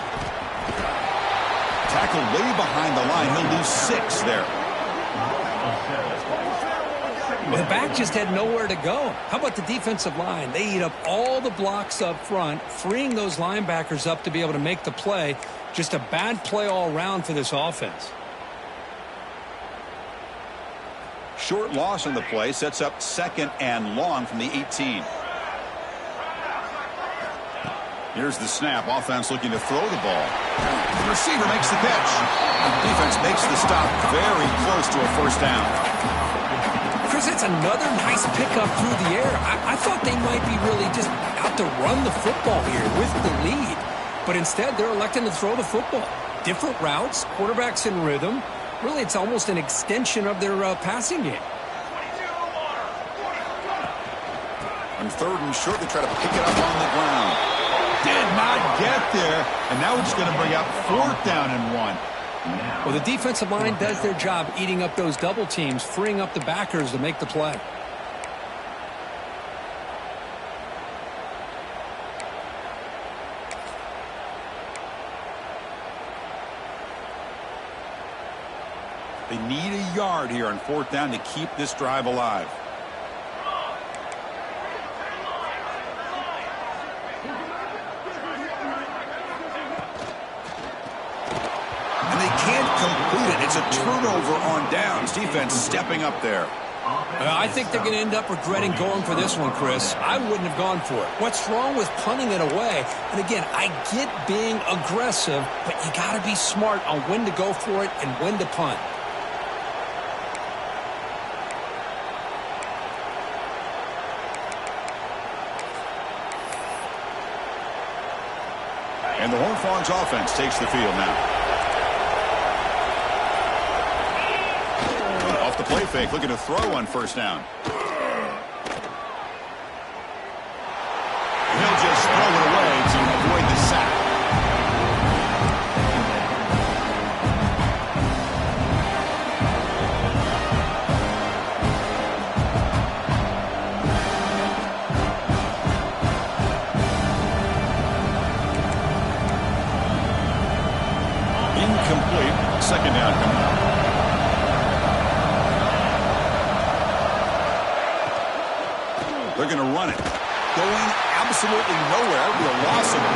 Speaker 1: Tackle way behind the line. He'll lose 6 there.
Speaker 2: The back just had nowhere to go. How about the defensive line? They eat up all the blocks up front, freeing those linebackers up to be able to make the play. Just a bad play all around for this offense.
Speaker 1: Short loss on the play sets up 2nd and long from the 18. Here's the snap. Offense looking to throw the ball. The receiver makes the catch. Defense makes the stop very close to a first down.
Speaker 2: Chris, it's another nice pickup through the air. I thought they might be really just out to run the football here with the lead. But instead, they're electing to throw the football. Different routes, quarterbacks in rhythm. Really, it's almost an extension of their passing game.
Speaker 1: On 3rd and short, they try to pick it up on the ground. Did not get there. And now it's going to bring up 4th down and 1.
Speaker 2: Well, the defensive line does their job eating up those double teams, freeing up the backers to make the play.
Speaker 1: They need a yard here on 4th down to keep this drive alive. And they can't complete it. It's a turnover on downs. Defense stepping up there.
Speaker 2: I think they're going to end up regretting going for this one, Chris. I wouldn't have gone for it. What's wrong with punting it away? And again, I get being aggressive, but you got to be smart on when to go for it and when to punt.
Speaker 1: And the Horned Frogs offense takes the field now. Off the play fake, looking to throw on first down. They're going to run it. Going absolutely nowhere. That would be a loss of it.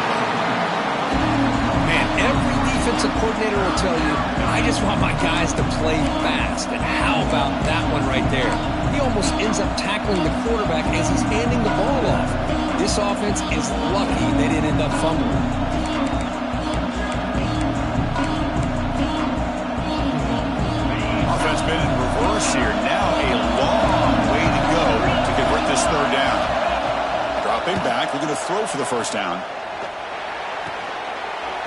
Speaker 2: Man, every defensive coordinator will tell you, I just want my guys to play fast. And how about that one right there? He almost ends up tackling the quarterback as he's handing the ball off. This offense is lucky they didn't end up fumbling.
Speaker 1: Offense been in reverse here. Now a long way to go to convert this third down. Dropping back, we're going to throw for the first down.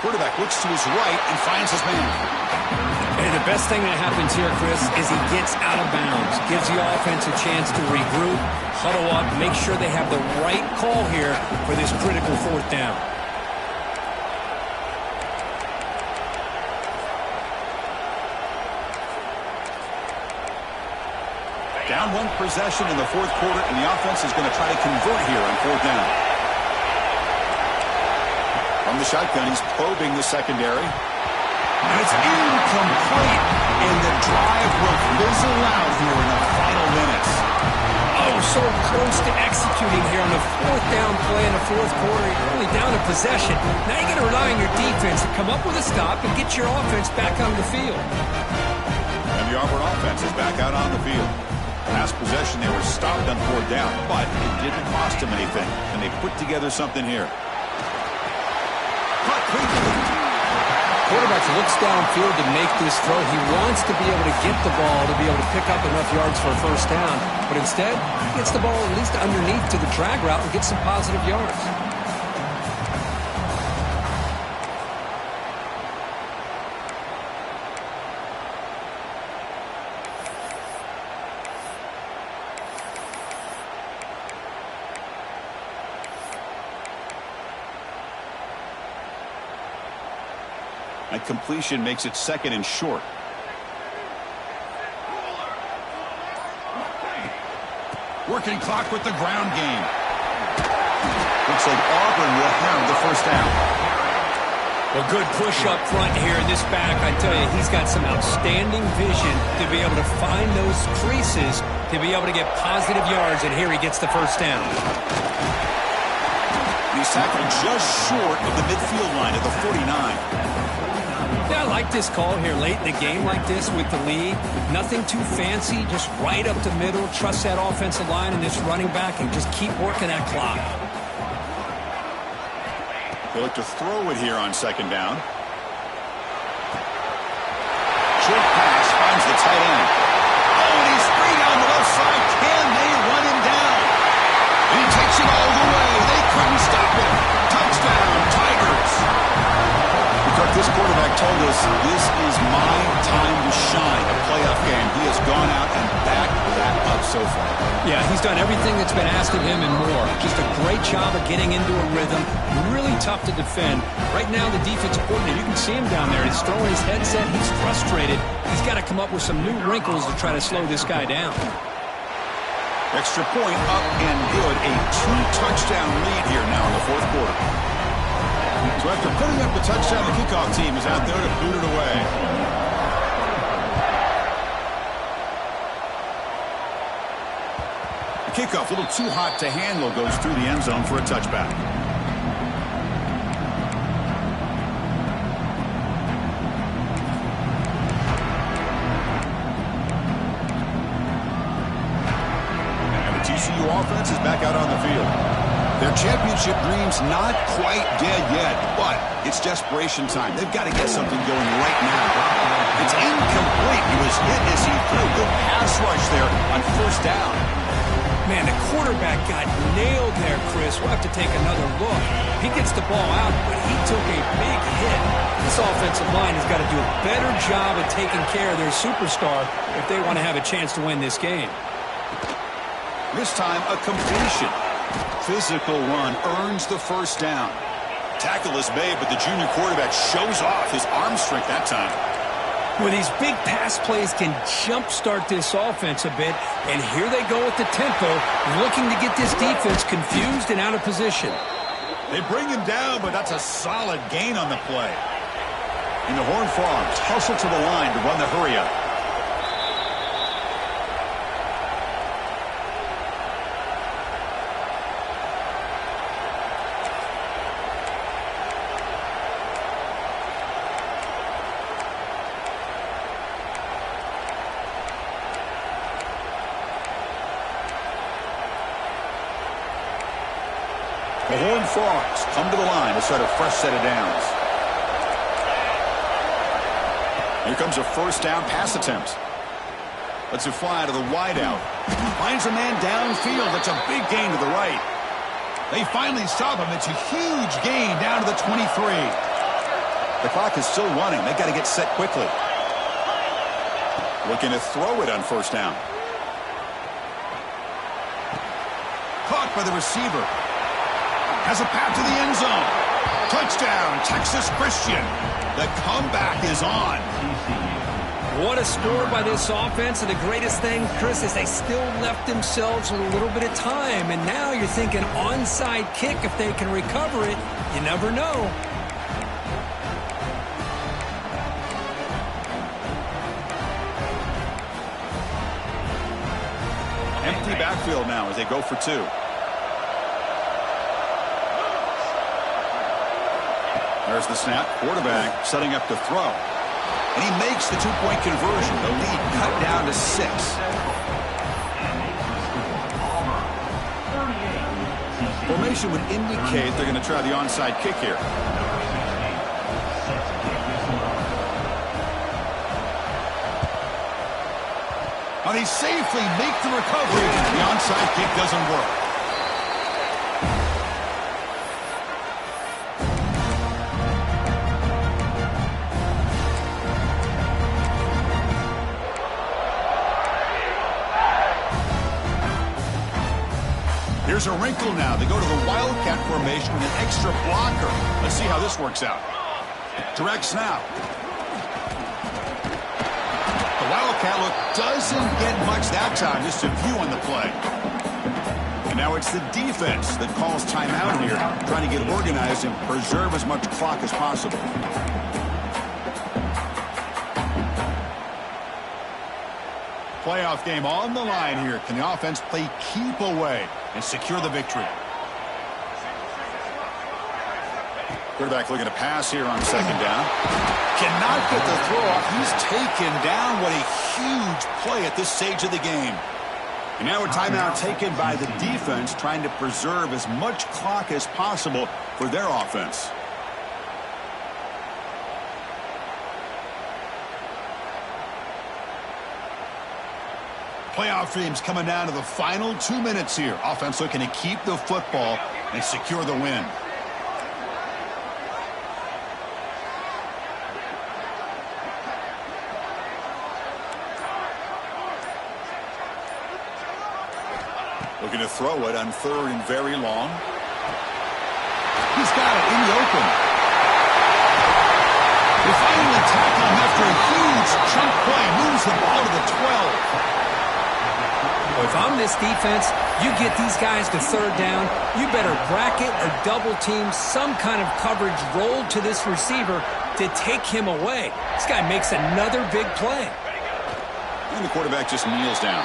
Speaker 1: Quarterback looks to his right and finds his man.
Speaker 2: And the best thing that happens here, Chris, is he gets out of bounds. Gives the offense a chance to regroup, huddle up, make sure they have the right call here for this critical fourth down.
Speaker 1: Down one possession in the fourth quarter, and the offense is going to try to convert here on fourth down. From the shotgun, he's probing the secondary. And it's incomplete, and the drive will fizzle out here in the final minutes.
Speaker 2: Oh, so close to executing here on the fourth down play in the fourth quarter. You're only down a possession. Now you got to rely on your defense to come up with a stop and get your offense back on the field.
Speaker 1: And the Auburn offense is back out on the field. Last possession, they were stopped on fourth down, but it didn't cost them anything, and they put together something here.
Speaker 2: Quarterback looks downfield to make this throw. He wants to be able to get the ball to be able to pick up enough yards for a first down, but instead, he gets the ball at least underneath to the drag route and gets some positive yards.
Speaker 1: That completion makes it second and short. Working clock with the ground game. Looks like Auburn will have the first down.
Speaker 2: Well, good push up front here in this back. I tell you, he's got some outstanding vision to be able to find those creases, to be able to get positive yards, and here he gets the first down.
Speaker 1: He's tackled just short of the midfield line at the 49.
Speaker 2: Yeah, I like this call here late in the game like this with the lead. Nothing too fancy, just right up the middle. Trust that offensive line and this running back and just keep working that clock.
Speaker 1: They look to throw it here on second down. Short pass finds the tight end. Oh, and he's free down the left side. Can they run him down? And he takes it all the way. They couldn't stop him. Touchdown, Tigers. This quarterback told us this is my time to shine, a playoff game. He has gone out and backed that up so far.
Speaker 2: Yeah, he's done everything that's been asked of him and more. Just a great job of getting into a rhythm. Really tough to defend. Right now, the defensive coordinator, you can see him down there. He's throwing his headset. He's frustrated. He's got to come up with some new wrinkles to try to slow this guy down.
Speaker 1: Extra point up and good. A 2-touchdown lead here now in the fourth quarter. So after putting up the touchdown, the kickoff team is out there to boot it away. The kickoff, a little too hot to handle, goes through the end zone for a touchback. And the TCU offense is back out on the field. Their championship dream's not quite dead yet, but it's desperation time. They've got to get something going right now. It's incomplete. He was hit as he threw. Good pass rush there on first down.
Speaker 2: Man, the quarterback got nailed there, Chris. We'll have to take another look. He gets the ball out, but he took a big hit. This offensive line has got to do a better job of taking care of their superstar if they want to have a chance to win this game.
Speaker 1: This time, a completion. Physical run earns the first down. Tackle is made, but the junior quarterback shows off his arm strength that time.
Speaker 2: Well, these big pass plays can jumpstart this offense a bit, and here they go with the tempo, looking to get this defense confused and out of position.
Speaker 1: They bring him down, but that's a solid gain on the play. And the Horned Frogs hustle to the line to run the hurry-up. The Horned Frogs come to the line to start a fresh set of downs. Here comes a first down pass attempt. Lets it fly to the wideout. Finds a man downfield. That's a big gain to the right. They finally stop him. It's a huge gain down to the 23. The clock is still running. They got to get set quickly. Looking to throw it on first down. Caught by the receiver. Has a path to the end zone. Touchdown, Texas Christian. The comeback is on.
Speaker 2: What a score by this offense, and the greatest thing, Chris, is they still left themselves with a little bit of time, and now you're thinking onside kick if they can recover it. You never know.
Speaker 1: Empty backfield now as they go for two. There's the snap. Quarterback setting up to throw. And he makes the two-point conversion. The lead cut down to 6. Formation would indicate they're going to try the onside kick here. And they safely make the recovery. The onside kick doesn't work. Here's a wrinkle now. They go to the Wildcat formation with an extra blocker. Let's see how this works out. Direct snap. The Wildcat look doesn't get much that time. Just a few on the play. And now it's the defense that calls timeout here, trying to get organized and preserve as much clock as possible. Playoff game on the line here. Can the offense play keep away and secure the victory? Quarterback looking to pass here on second down. Cannot get the throw off. He's taken down. What a huge play at this stage of the game. And now a timeout taken by the defense, trying to preserve as much clock as possible for their offense. Playoff dreams coming down to the final 2 minutes here. Offense looking to keep the football and secure the win. Looking to throw it on third and very long. He's got it in the open. They finally tackle him after a huge chunk play. Moves the ball to the 12.
Speaker 2: If I'm this defense, you get these guys to third down, you better bracket or double team some kind of coverage rolled to this receiver to take him away. This guy makes another big play.
Speaker 1: And the quarterback just kneels down.